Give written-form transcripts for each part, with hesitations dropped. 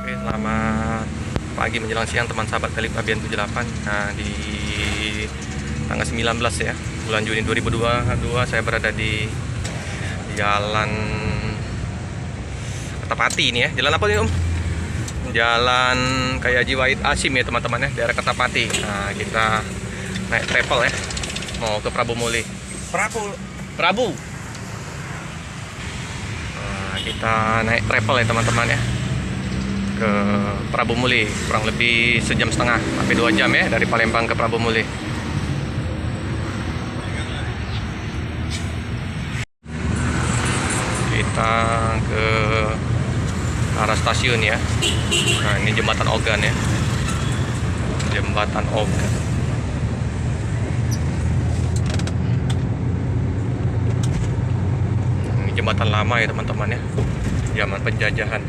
Oke, selamat pagi menjelang siang teman sahabat Telip Abian 78. Nah, di tanggal 19 ya, bulan Juni 2022 saya berada di Jalan Kertapati ini ya. Jalan apa nih, Om? Jalan kayak Haji Wahid Asim ya, teman-teman ya, daerah Kertapati. Nah, kita naik travel ya. Mau ke Prabu Muli. Prabu. Nah, kita naik travel ya, teman-teman ya, ke Prabu Muli, kurang lebih sejam setengah sampai 2 jam ya dari Palembang ke Prabu Muli. Kita ke arah stasiun ya. Nah, ini jembatan Ogan ya, jembatan Ogan. Ini jembatan lama ya, teman-teman ya, zaman penjajahan.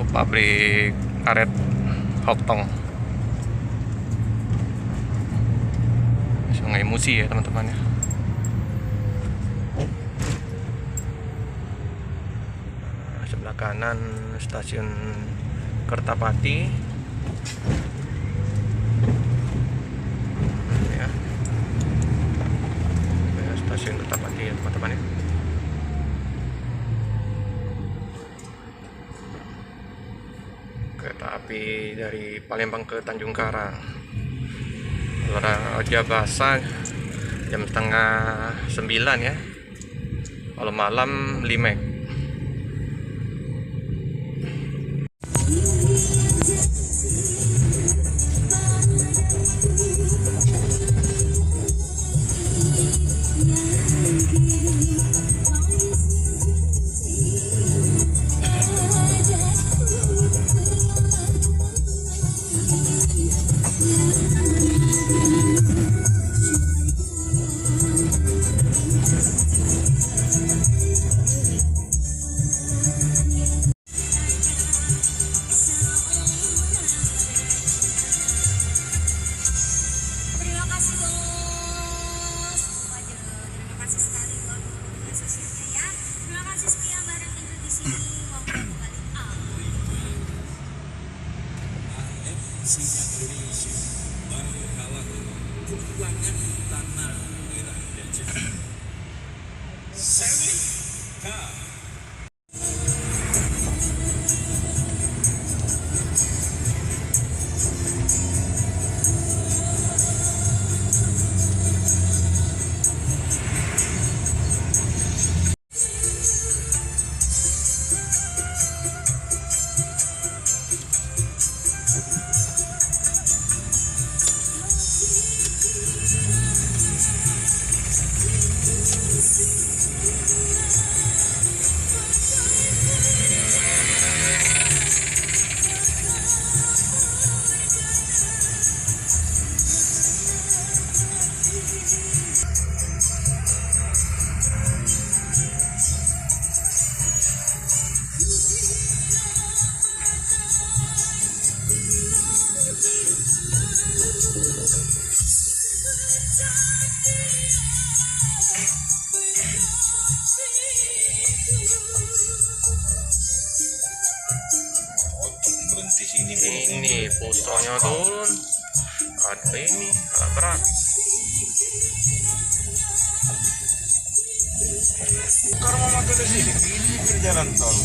Pabrik karet Hoktong, Sungai Musi ya, teman-teman ya. Sebelah kanan stasiun Kertapati ya. Stasiun Kertapati ya, teman-teman ya. Kereta api dari Palembang ke Tanjung Karang. Raja Basah jam setengah 9 ya. Kalau malam Limek. Indonesia berkawan keuangan tanah merah gajah. Serika. Ini fotonya turun, ada ini alat berat. Kalau mau makan di sini, ini jalan tol.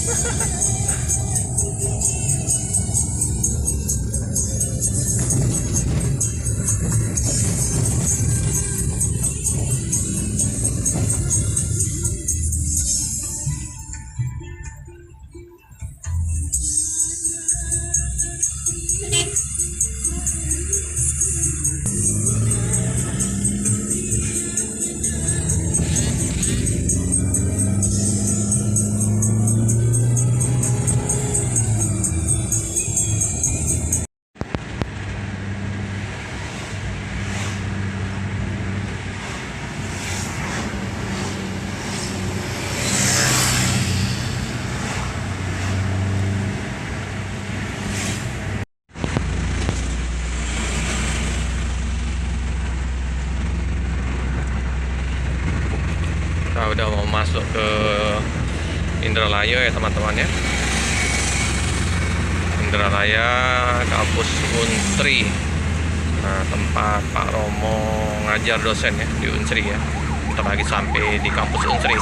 Kita udah mau masuk ke Indralaya ya, teman-teman ya. Indralaya, kampus Unsri. Nah, tempat Pak Romo ngajar dosen ya di Unsri ya. Kita lagi sampai di kampus Unsri.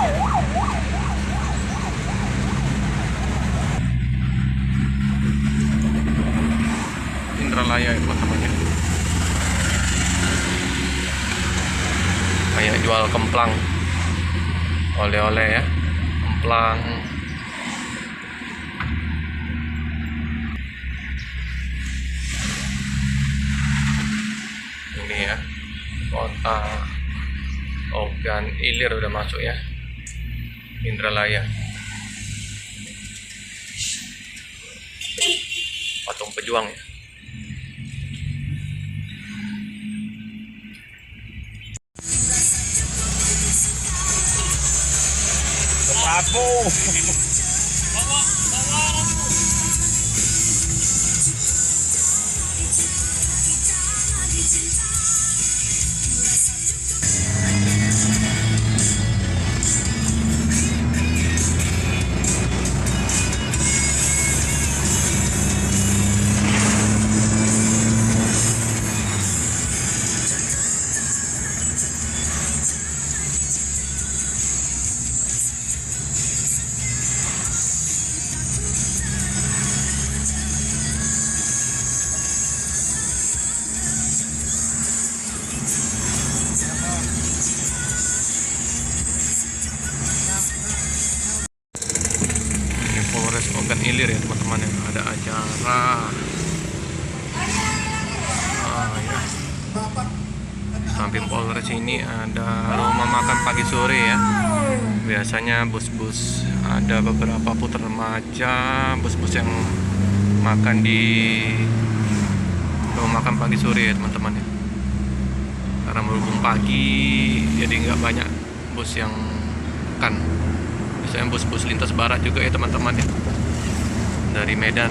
Indralaya ya teman-teman ya. Kayak jual kemplang, oleh-oleh ya, kemplang. Ini ya, kota Ogan Ilir udah masuk ya, Indralaya. Patung pejuang ya. Prabu. Polres Ogan Ilir ya teman-teman ya, ada acara ya. Samping Polres ini ada rumah makan pagi sore ya. Biasanya bus-bus, ada beberapa putar remaja, bus-bus yang makan di rumah makan pagi sore ya teman-teman ya. Karena berhubung pagi jadi nggak banyak bus yang makan. Biasanya bus-bus lintas barat juga ya teman-teman ya, dari Medan.